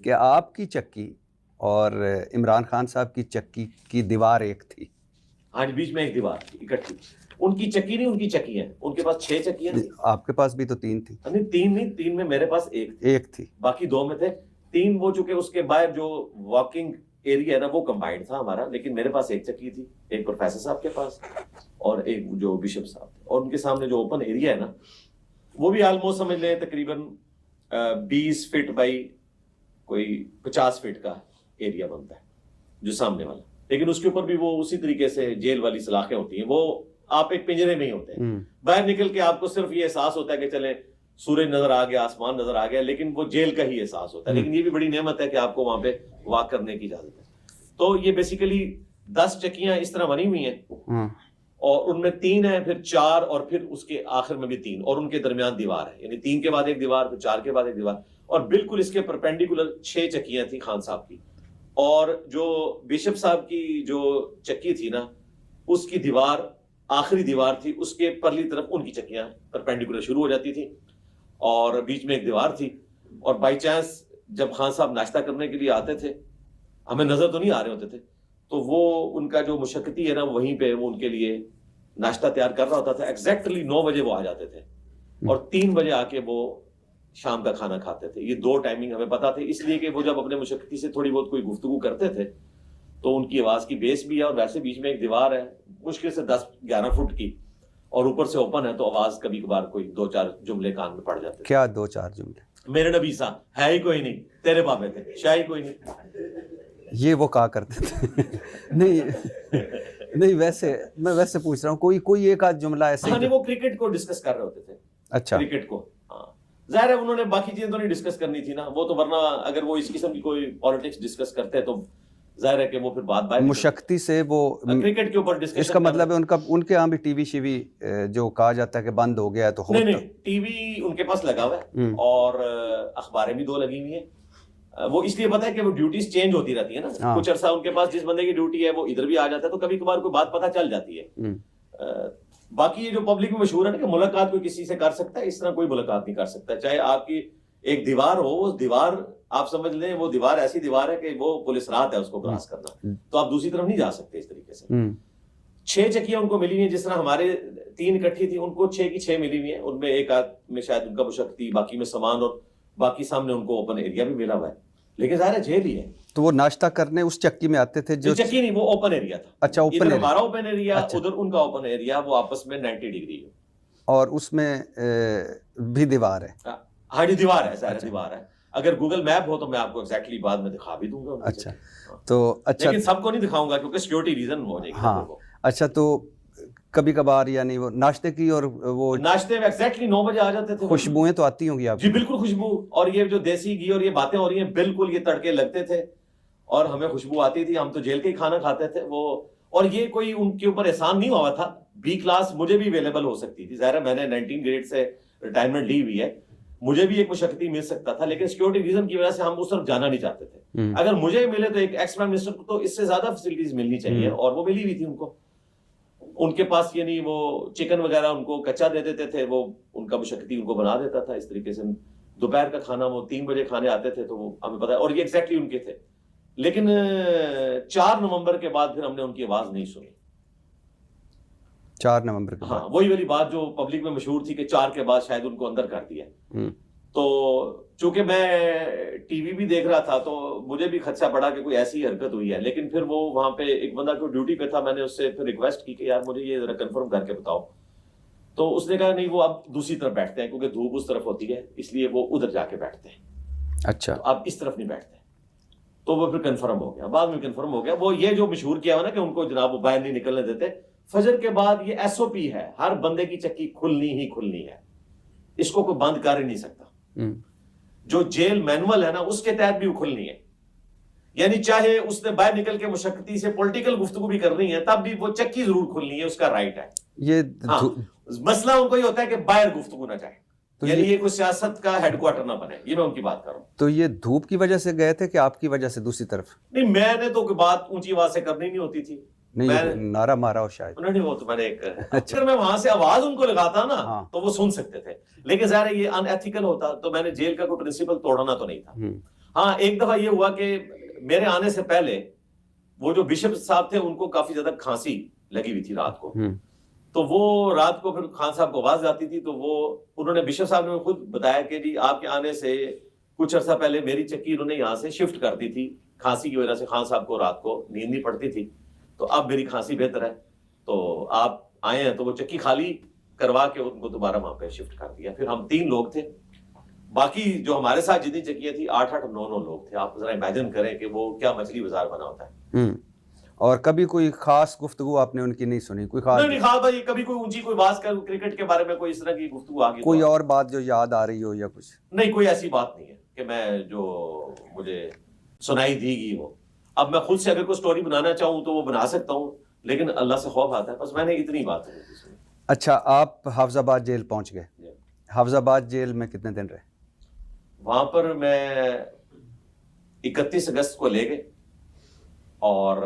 کہ آپ کی چکی اور عمران خان صاحب کی چکی کی دیوار ایک تھی. ہاں جی، بیچ میں ایک دیوار تھی اکٹھی. ان کی چکی نہیں، ان کی چکی ہیں. ان کے پاس 6 چکیاں تھیں. آپ کے پاس بھی تو 3 تھی. نہیں 3 نہیں، 3 میں میرے پاس ایک تھی، باقی 2 میں تھے. 3 وہ چونکہ اس کے باہر جو واکنگ ایریا ہے نا وہ کمبائنڈ تھا ہمارا، لیکن میرے پاس ایک چکی تھی، ایک پروفیسر صاحب کے پاس اور ایک جو بشپ صاحب تھے. اور ان کے سامنے جو اوپن ایریا ہے نا وہ بھی آلموسٹ سمجھ لیں تقریباً 20 فٹ بائی کوئی 50 فٹ کا ایریا بنتا ہے جو سامنے والا. لیکن اس کے اوپر بھی وہ اسی طریقے سے جیل والی سلاخیں ہوتی ہیں. وہ آپ ایک پنجرے میں ہی ہوتے ہیں. باہر نکل کے آپ کو صرف یہ احساس ہوتا ہے کہ چلیں سورج نظر آ گیا، آسمان نظر آ گیا، لیکن وہ جیل کا ہی احساس ہوتا ہے. لیکن یہ بھی بڑی نعمت ہے کہ آپ کو وہاں پہ واک کرنے کی اجازت ہے. تو یہ بیسیکلی 10 چکیاں اس طرح بنی ہوئی ہیں اور ان میں 3 ہیں، پھر 4 اور پھر اس کے آخر میں بھی 3 اور ان کے درمیان دیوار ہے. یعنی 3 کے بعد ایک دیوار، پھر 4 کے بعد ایک دیوار. اور بالکل اس کے پرپینڈیکولر 6 چکیاں تھیں خان صاحب کی. اور جو بشپ صاحب کی جو چکی تھی نا اس کی دیوار آخری دیوار تھی، اس کے پرلی طرف ان کی چکیاں پرپینڈیکولر شروع ہو جاتی تھیں اور بیچ میں ایک دیوار تھی. اور بائی چانس جب خان صاحب ناشتہ کرنے کے لیے آتے تھے، ہمیں نظر تو نہیں آ رہے ہوتے تھے، تو وہ ان کا جو مشقتی ہے نا وہیں پہ وہ ان کے لیے ناشتہ تیار کر رہا ہوتا تھا. ایگزیکٹلی 9 بجے وہ آ جاتے تھے اور 3 بجے آ کے وہ شام کا کھانا کھاتے تھے. یہ 2 ٹائمنگ ہمیں پتا تھے، اس لیے کہ وہ جب اپنے مشقتی سے تھوڑی بہت کوئی گفتگو کرتے تھے تو ان کی آواز کی بیس بھی ہے اور ویسے بیچ میں ایک دیوار ہے مشکل سے 10-11 فٹ کی اور اوپر سے اوپن ہے، تو آواز کبھی کبھار کوئی 2-4 جملے کان میں پڑ جاتے تھے. کیا 2-4 جملے؟ میرے نبی سا ہے ہی کوئی نہیں، تیرے پاپے تھے شاہ ہی کوئی نہیں. یہ وہ کہا کرتے تھے. نہیں ویسے میں ویسے پوچھ رہا ہوں کوئی ایک آدھ جملہ ایسے. ہاں وہ کرکٹ کو ڈسکس کر رہے ہوتے تھے. اچھا کرکٹ کو، ہاں ظاہر ہے انہوں نے باقی چیزیں تو نہیں ڈسکس کرنی تھی نا، وہ تو ورنہ اگر وہ اس قسم کی کوئی پالیٹکس ڈسکس کرتے تو ظاہر ہے کہ وہ پھر بات مشقتی سے وہ کرکٹ کے اوپر ڈسکشن. اس کا مطلب ہے ان کے ہاں بھی ٹی وی شیوی جو کہا جاتا ہے کہ بند ہو گیا ہے تو ہوتا نہیں ٹی وی ان کے پاس لگا ہوا ہے اور اخباریں بھی 2 لگی ہوئی ہیں. وہ اس لیے پتا ہے کہ وہ ڈیوٹیز چینج ہوتی رہتی ہے نا. کچھ عرصہ ان کے پاس جس بندے کی ڈیوٹی ہے وہ ادھر بھی آ جاتا ہے تو کبھی کبھار کوئی بات پتہ چل جاتی ہے. باقی یہ جو پبلک میں مشہور ہے نا کہ ملاقات کوئی کسی سے کر سکتا ہے، اس طرح کوئی ملاقات نہیں کر سکتا. چاہے آپ کی ایک دیوار ہو، اس دیوار آپ سمجھ لیں وہ دیوار ایسی دیوار ہے کہ وہ پولیس رات ہے اس کو کراس کرنا، تو آپ دوسری طرف نہیں جا سکتے اس طریقے سے. 6 چکیاں ان کو ملی ہوئی ہیں، جس طرح ہمارے 3 اکٹھی تھی ان کو 6 کی 6 ملی ہوئی ہیں. ان میں ایک آدھ میں شاید ان کا مشقتی، باقی میں سامان اور باقی سامنے ان کو اوپن ایریا بھی ملا ہوا ہے. لیکن ظاہر ہے جیل ہی ہے. تو وہ ناشتہ کرنے اس چکی میں آتے تھے؟ جو چکی نہیں، وہ اوپن ایریا تھا. اچھا اوپن ادھر ہمارا اوپن ایریا، ادھر ان کا اوپن ایریا، وہ آپس میں 90 ڈگری ہے. اور اس میں بھی دیوار ہے؟ ہاں جی دیوار ہے، ظاہر دیوار ہے. اگر گوگل میپ ہو تو میں آپ کو ایگزیکٹلی بعد میں دکھا بھی دوں گا. اچھا تو اچھا، لیکن سب کو نہیں دکھاؤں گا کیونکہ سیکورٹی ریزن ہو جائے گی. ہاں اچھا، تو کبھی کبھار یعنی وہ ناشتے کی اور وہ ناشتے میں ایگزیکٹلی 9 بجے آ جاتے تھے. خوشبوئیں تو آتی ہوں گی آپ؟ جی بالکل خوشبو، اور یہ جو دیسی گھی اور یہ باتیں ہو رہی ہیں بالکل یہ تڑکے لگتے تھے اور ہمیں خوشبو آتی تھی. ہم تو جیل کا ہی کھانا کھاتے تھے وہ. اور یہ کوئی ان کے اوپر احسان نہیں ہوا تھا. بی کلاس مجھے بھی اویلیبل ہو سکتی تھی. ظاہر ہے میں نے 19 گریڈ سے ریٹائرمنٹ لی ہوئی ہے، مجھے بھی ایک مشقتی مل سکتا تھا، لیکن سیکورٹی ریزن کی وجہ سے ہم اس طرف جانا نہیں چاہتے تھے. اگر مجھے ملے تو ایک ایکس پرائم منسٹر کو تو اس سے زیادہ فیسلٹیز ملنی چاہیے اور وہ ملی ہوئی تھی ان کو. ان کے پاس یعنی وہ چکن وغیرہ ان کو کچا دے دیتے تھے، وہ ان کا مشقتی ان کو بنا دیتا تھا اس طریقے سے. دوپہر کا کھانا وہ 3 بجے کھانے آتے تھے تو وہ ہمیں پتا ہے، اور یہ ایگزیکٹلی ان کے تھے. لیکن 4 نومبر کے بعد پھر ہم نے ان کی آواز نہیں سنی. 4 نومبر کے بعد؟ ہاں وہی والی بات جو پبلک میں مشہور تھی کہ 4 کے بعد شاید ان کو اندر کر دیا. تو چونکہ میں ٹی وی بھی دیکھ رہا تھا تو مجھے بھی خدشہ پڑا کہ کوئی ایسی حرکت ہوئی ہے. لیکن پھر وہ وہاں پہ ایک بندہ کو ڈیوٹی پہ تھا، میں نے اس سے پھر ریکویسٹ کی کہ یار مجھے یہ ذرا کنفرم کر کے بتاؤ. تو اس نے کہا نہیں وہ اب دوسری طرف بیٹھتے ہیں کیونکہ دھوپ اس طرف ہوتی ہے، اس لیے وہ ادھر جا کے بیٹھتے ہیں. اچھا اب اس طرف نہیں بیٹھتے. تو وہ پھر کنفرم ہو گیا، بعد میں کنفرم ہو گیا. وہ یہ جو مشہور کیا ہوا نا کہ ان کو جناب وہ باہر نہیں نکلنے دیتے. فجر کے بعد یہ ایس او پی ہے، ہر بندے کی چکی کھلنی ہی کھلنی ہے، اس کو کوئی بند کر ہی نہیں سکتا. جو جیل مینول ہے نا اس کے تحت بھی وہ کھلنی ہے. یعنی چاہے اس نے باہر نکل کے مشقتی سے پولیٹیکل گفتگو بھی کرنی ہے تب بھی وہ چکی ضرور کھلنی ہے، اس کا رائٹ ہے. یہ مسئلہ ان کو یہ ہوتا ہے کہ باہر گفتگو نہ چاہے، یعنی یہ کوئی سیاست کا ہیڈ کوارٹر نہ بنے. یہ میں ان کی بات کر رہا ہوں. تو یہ دھوپ کی وجہ سے گئے تھے کہ آپ کی وجہ سے دوسری طرف؟ نہیں میں نے تو کوئی بات اونچی آواز سے کرنی نہیں ہوتی تھی. نہیں نعرہ مارا ہو شاید انہوں نے، وہ تو میں نے ایک اگر میں وہاں سے آواز ان کو لگاتا نا تو وہ سن سکتے تھے. لیکن ظاہر یہ ان ایتھیکل ہوتا تو میں نے جیل کا کوئی پرنسپل توڑنا تو نہیں تھا. ہاں ایک دفعہ یہ ہوا کہ میرے آنے سے پہلے وہ جو بشپ صاحب تھے ان کو کافی زیادہ کھانسی لگی ہوئی تھی رات کو، تو وہ رات کو پھر خان صاحب کو آواز آتی تھی، تو وہ انہوں نے بشپ صاحب نے خود بتایا کہ جی آپ کے آنے سے کچھ عرصہ پہلے میری چکی انہوں نے یہاں سے شفٹ کر دی تھی، کھانسی کی وجہ سے خان صاحب کو رات کو نیند نہیں پڑتی تھی، تو اب میری کھانسی بہتر ہے، تو آپ آئے ہیں، تو وہ چکی خالی کروا کے ان کو دوبارہ وہاں پہ شفٹ کر دیا۔ پھر ہم 3 لوگ تھے، باقی جو ہمارے ساتھ جتنی چکیاں تھی 8-8 9-9 لوگ تھے۔ آپ ذرا امیجن کریں کہ وہ کیا مچھلی بازار بنا ہوتا ہے۔ اور کبھی کوئی خاص گفتگو آپ نے ان کی نہیں سنی؟ کوئی خاص نہیں خاص بھائی، کبھی کوئی اونچی کوئی بات کر کرکٹ کے بارے میں کوئی اس طرح کی گفتگو آ گئی، کوئی اور بات جو یاد آ رہی ہو یا کچھ؟ نہیں، کوئی ایسی بات نہیں ہے کہ میں جو مجھے سنائی دی گئی ہو۔ اب میں خود سے اگر کوئی سٹوری بنانا چاہوں تو وہ بنا سکتا ہوں، لیکن اللہ سے خوف آتا ہے، بس میں نے اتنی بات سنی۔ اچھا، آپ حافظ آباد جیل پہنچ گئے، حافظ آباد جیل میں کتنے دن رہے؟ وہاں پر میں 31 اگست کو لے گئے اور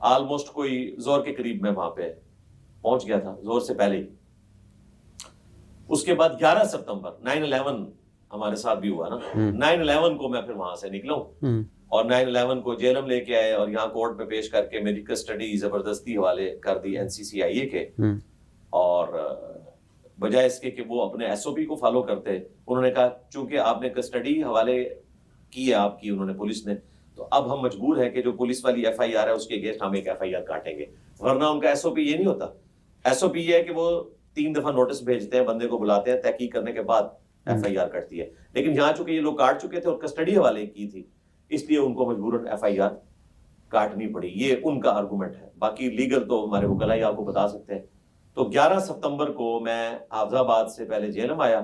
آلموسٹ کوئی زور کے قریب میں وہاں پہ پہنچ گیا تھا، زور سے پہلے ہی۔ اس کے بعد 11 ستمبر 9/11 ہمارے ساتھ بھی ہوا نا، 9/11 کو میں پھر وہاں سے نکلا ہوں، اور 9/11 کو جیلم لے کے آئے اور یہاں کورٹ میں پیش کر کے میری کسٹڈی زبردستی حوالے کر دی NCCIA کے، اور بجائے اس کے کہ وہ اپنے SOP کو فالو کرتے، انہوں نے کہا چونکہ آپ نے کسٹڈی حوالے کی ہے آپ کی، انہوں نے پولیس نے، تو اب ہم مجبور ہیں کہ جو پولیس والی FIR ہے اس کے اگینسٹ ہم ایک FIR کاٹیں گے، ورنہ ان کا SOP یہ نہیں ہوتا۔ SOP یہ ہے کہ وہ 3 دفعہ نوٹس بھیجتے ہیں، بندے کو بلاتے ہیں، تحقیق کرنے کے بعد FIR کٹتی ہے، لیکن یہاں چونکہ یہ لوگ کاٹ چکے تھے اور کسٹڈی حوالے کی تھی، اس لیے ان کو مجبوراً FIR کاٹنی پڑی۔ یہ ان کا آرگومنٹ ہے، باقی لیگل تو ہمارے وکلاء ہی آپ کو بتا سکتے ہیں۔ تو 11 ستمبر کو میں حافظ آباد سے پہلے جیلم آیا،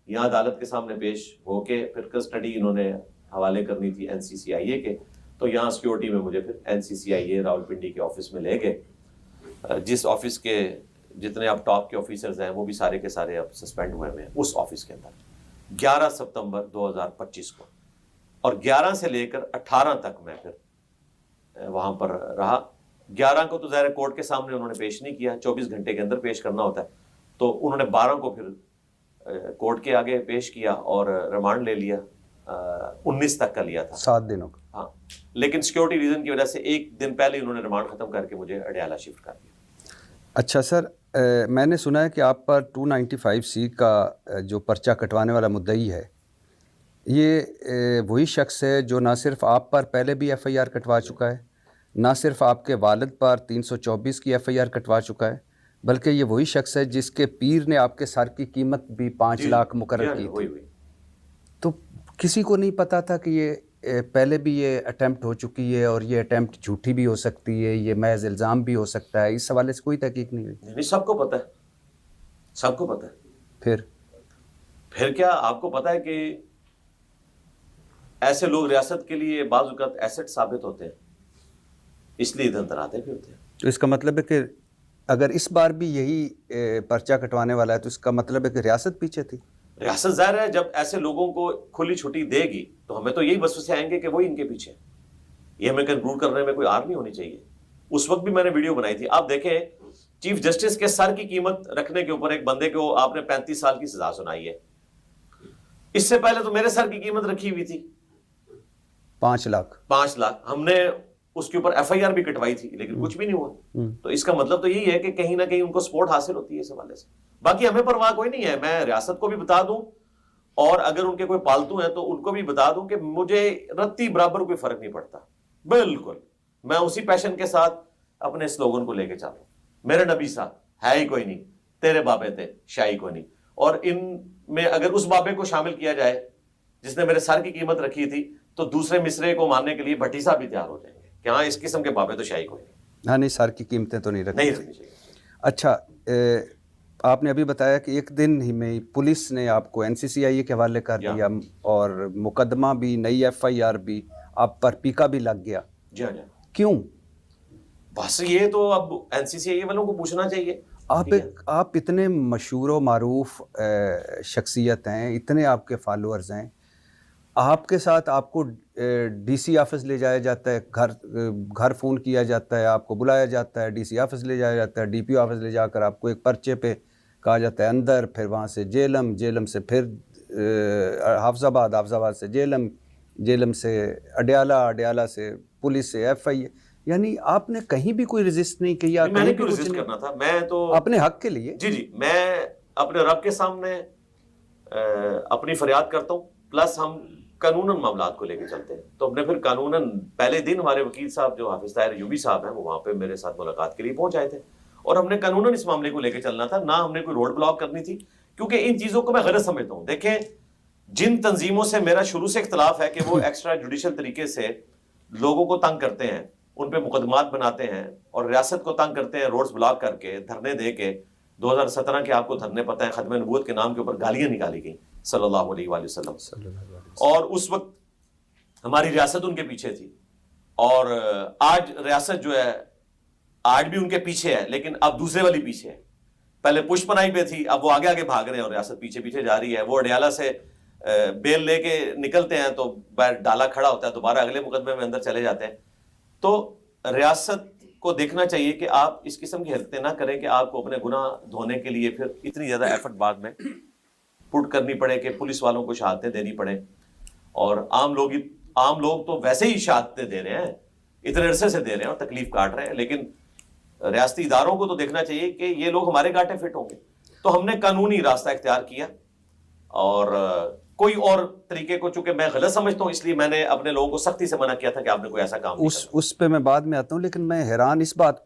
یہاں عدالت کے سامنے پیش ہو کے پھر کسٹڈی انہوں نے حوالے کرنی تھی NCCIA کے، تو یہاں سیکیورٹی میں مجھے پھر NCCIA راولپنڈی کے آفس میں لے گئے، جس آفس کے جتنے اب ٹاپ کے آفیسرز ہیں وہ بھی سارے کے سارے اب سسپینڈ ہوئے ہیں اس آفس کے اندر، 11 ستمبر 2025 کو، اور 11 سے لے کر 18 تک میں پھر وہاں پر رہا۔ 11 کو تو ظاہر کورٹ کے سامنے انہوں نے پیش نہیں کیا، 24 گھنٹے کے اندر پیش کرنا ہوتا ہے، تو انہوں نے 12 کو پھر کورٹ کے آگے پیش کیا اور ریمانڈ لے لیا، 19 تک کا لیا تھا، 7 دنوں کا۔ ہاں، لیکن سیکیورٹی ریزن کی وجہ سے 1 دن پہلے انہوں نے ریمانڈ ختم کر کے مجھے اڈیالہ شفٹ کر دیا۔ اچھا سر، میں نے سنا ہے کہ آپ پر 295C کا جو پرچہ کٹوانے والا مدعی ہے، یہ وہی شخص ہے جو نہ صرف آپ پر پہلے بھی FIR کٹوا چکا ہے، نہ صرف آپ کے والد پر 324 کی FIR کٹوا چکا ہے، بلکہ یہ وہی شخص ہے جس کے پیر نے آپ کے سر کی قیمت بھی 5 لاکھ مقرر کی تھی۔ تو کسی کو نہیں پتا تھا کہ یہ پہلے بھی یہ اٹیمپٹ ہو چکی ہے اور یہ اٹیمپٹ جھوٹی بھی ہو سکتی ہے، یہ محض الزام بھی ہو سکتا ہے؟ اس حوالے سے کوئی تحقیق نہیں ہوئی؟ نہیں، سب کو پتہ ہے، سب کو پتہ ہے۔ پھر کیا آپ کو پتہ ہے کہ ایسے لوگ ریاست کے لیے بعض اوقات ایسٹ ثابت ہوتے ہیں، اس لیے ادھر آتے بھی ہوتے ہیں۔ تو اس کا مطلب ہے کہ اگر اس بار بھی یہی پرچہ کٹوانے والا ہے تو اس کا مطلب ہے کہ ریاست پیچھے تھی؟ ریاست ظاہر ہے جب ایسے لوگوں کو کھلی چھٹی دے گی تو ہمیں تو یہی وسوسے آئیں گے کہ وہی ان کے پیچھے، یہ ہمیں کنکلوڈ کرنے میں کوئی آر نہیں ہونی چاہیے۔ اس وقت بھی میں نے ویڈیو بنائی تھی، آپ دیکھیں چیف جسٹس کے سر کی قیمت رکھنے کے اوپر ایک بندے کو آپ نے 35 سال کی سزا سنائی ہے، اس سے پہلے تو میرے سر کی قیمت رکھی ہوئی تھی 5 لاکھ۔ 5 لاکھ ہم نے اس کے اوپر FIR بھی کٹوائی تھی، لیکن کچھ بھی نہیں ہوا۔ تو اس کا مطلب تو یہی ہے کہ کہیں نہ کہیں ان کو سپورٹ حاصل ہوتی ہے اس حوالے سے۔ باقی ہمیں پرواہ کوئی نہیں ہے، میں ریاست کو بھی بتا دوں اور اگر ان کے کوئی پالتو ہیں تو ان کو بھی بتا دوں کہ مجھے رتی برابر کوئی فرق نہیں پڑتا، بالکل میں اسی پیشن کے ساتھ اپنے سلوگن کو لے کے چلوں۔ میرے نبی صاحب ہے ہی کوئی نہیں، تیرے بابے تھے شاہی کوئی نہیں، اور ان میں اگر اس بابے کو شامل کیا جائے جس نے میرے سر کی قیمت رکھی تھی تو دوسرے مصرے کو ماننے کے لیے بھٹی صاحب بھی تیار ہو جائیں گے کہ ہاں اس قسم کے بابے تو شاہی کوئی نہیں۔ ہاں نہیں، سر کی قیمتیں تو نہیں رکھنی چاہیے۔ اچھا، آپ نے ابھی بتایا کہ ایک دن ہی میں پولیس نے آپ کو NCCIA کے حوالے کر دیا اور مقدمہ بھی، نئی FIR بھی، آپ پر پیکا بھی لگ گیا۔ جی ہاں، کیوں؟ بس یہ تو اب NCCIA والوں کو پوچھنا چاہیے۔ آپ اتنے مشہور و معروف شخصیت ہیں، اتنے آپ کے فالوورز ہیں، آپ کے ساتھ آپ کو DC آفس لے جایا جاتا ہے، گھر فون کیا جاتا ہے، آپ کو بلایا جاتا ہے، DC آفس لے جایا جاتا ہے، DPO آفس لے جا کر آپ کو ایک پرچے پہ کہا جاتا ہے اندر، پھر وہاں سے جیلم سے پھر حافظ آباد سے جیلم سے اڈیالہ سے پولیس سے FI، یعنی آپ نے کہیں بھی کوئی رجسٹ نہیں کیا؟ میں نے کیوں رجسٹ کرنا تھا؟ میں تو اپنے حق کے لیے، جی میں اپنے رب کے سامنے اپنی فریاد کرتا ہوں، پلس ہم قانوناً معاملات کو لے کے چلتے ہیں. تو ہم نے پھر قانوناً پہلے دن ہمارے وکیل صاحب جو حافظ طاہر ایوبی صاحب ہیں وہ وہاں پہ میرے ساتھ ملاقات کے لیے پہنچ آئے تھے، اور ہم نے قانوناً اس معاملے کو لے کے چلنا تھا، نہ ہم نے کوئی روڈ بلاک کرنی تھی، کیونکہ ان چیزوں کو میں غلط سمجھتا ہوں. دیکھیں جن تنظیموں سے میرا شروع سے اختلاف ہے کہ وہ ایکسٹرا جوڈیشل طریقے سے لوگوں کو تنگ کرتے ہیں، ان پہ مقدمات بناتے ہیں اور ریاست کو تنگ کرتے ہیں روڈز بلاک کر کے، دھرنے دے کے. 2017 کے آپ کو دھرنے پتہ ہے، ختم نبوت کے نام کے اوپر گالیاں نکالی گئیں صلی اللہ علیہ وآلہ وسلم، اور اس وقت ہماری ریاست ان کے پیچھے تھی، اور آج ریاست جو ہے آج بھی ان کے پیچھے ہے، لیکن اب دوسرے والی پیچھے ہے. پہلے پشپ پناہی پہ تھی، اب وہ آگے آگے بھاگ رہے ہیں اور ریاست پیچھے پیچھے جا رہی ہے. وہ اڈیالہ سے بیل لے کے نکلتے ہیں تو باہر ڈالا کھڑا ہوتا ہے، دوبارہ اگلے مقدمے میں اندر چلے جاتے ہیں. تو ریاست کو دیکھنا چاہیے کہ آپ اس قسم کی حرکتیں نہ کریں کہ آپ کو اپنے گناہ دھونے کے لیے پھر اتنی زیادہ ایفرٹ بعد میں پٹ کرنی پڑے کہ پولیس والوں کو شہادتیں دینی پڑیں. اور عام لوگ تو ویسے ہی شہادتیں دے رہے ہیں، اتنے عرصے سے دے رہے ہیں اور تکلیف کاٹ رہے ہیں، لیکن ریاستی اداروں کو تو دیکھنا چاہیے کہ یہ لوگ ہمارے گاٹے فٹ ہوں گے. تو ہم نے قانونی راستہ اختیار کیا، اور کوئی اور طریقے کو چونکہ میں غلط سمجھتا ہوں، اس لیے میں نے اپنے لوگوں کو سختی سے منع کیا تھا کہ آپ نے کوئی ایسا کام نہیں کرنا. اس پہ میں بعد میں آتا ہوں، لیکن میں حیران اس بات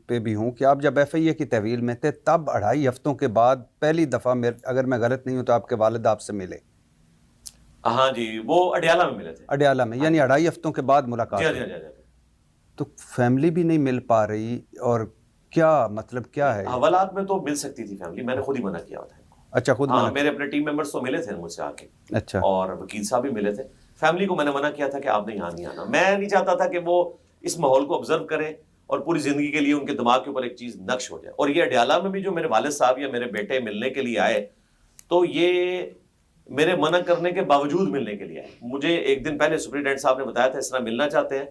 پہ بھی ہوں کہ آپ جب FIA کی تحویل میں تھے تب 2.5 ہفتوں کے بعد پہلی دفعہ اگر میں غلط نہیں ہوں تو آپ کے والد آپ سے ملے. ہاں جی، وہ اڈیالہ میں ملے تھے. اڈیالہ میں، یعنی 2.5 ہفتوں کے بعد ملاقات. جی. تو فیملی بھی نہیں مل پا رہی، اور کیا مطلب کیا ہے؟ حوالات میں تو مل سکتی تھی فیملی، میں نے خود ہی منع کیا تھا. اچھا، خود ہاں، میرے اپنے ٹیم ممبرز تو ملے تھے مجھ سے آ کے، اچھا، اور وکیل صاحب بھی ملے تھے. فیملی کو میں نے منع کیا تھا کہ آپ نے یہاں نہیں آنا. میں نہیں چاہتا تھا کہ وہ اس ماحول کو آبزرو کریں اور پوری زندگی کے لیے ان کے دماغ کے اوپر ایک چیز نقش ہو جائے. اور یہ اڈیالہ میں بھی جو میرے والد صاحب یا میرے بیٹے ملنے کے لیے آئے، تو یہ میرے منع کرنے کے باوجود ملنے کے لیے آئے. مجھے ایک دن پہلے سپرنٹینڈنٹ صاحب نے بتایا تھا اس طرح ملنا چاہتے ہیں،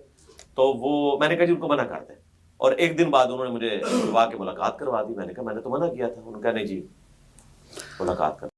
تو وہ میں نے کہا جی ان کو منع کر دیں. اور ایک دن بعد انہوں نے مجھے بلوا کے ملاقات کروا دی. میں نے کہا میں نے تو منع کیا تھا. انہوں نے کہا نہیں جی ملاقات کر